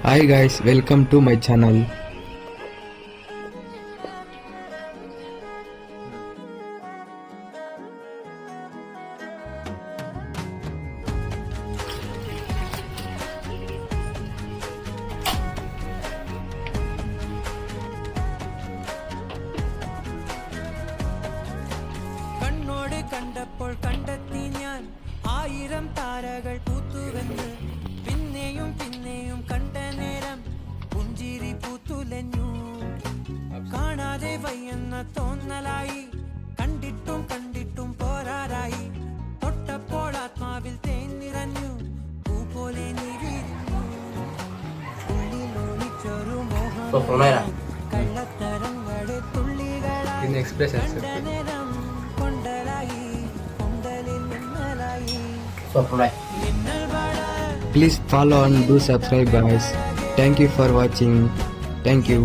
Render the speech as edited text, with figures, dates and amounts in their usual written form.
Hi guys, welcome to my channel. കണ്ണോട് കണ്ടപ്പോൾ കണ്ടെത്തി ഞാൻ 1000 താരകൾ പൂത്തുവെന്ന് പിന്നെയും പിന്നെയും കണ്ട നേരം പുഞ്ചിരി പൂത്തുലഞ്ഞു കാണാതെ വയ്യെന്ന തോന്നലായി കണ്ടിട്ടും കണ്ടിട്ടും പോരാറായി തൊട്ടപ്പോൾ ആത്മാവിൽ തേൻ നിറഞ്ഞു പൂ പോലെ നീ വിരിഞ്ഞു ഉള്ളിലൊളിച്ചൊരു മോഹം കള്ളത്തരങ്ങളെ തുള്ളികളായി നേരം കൊണ്ടലായി കൊണ്ടലിൽ മിന്നലായി Please follow and do subscribe guys. Thank you for watching. Thank you.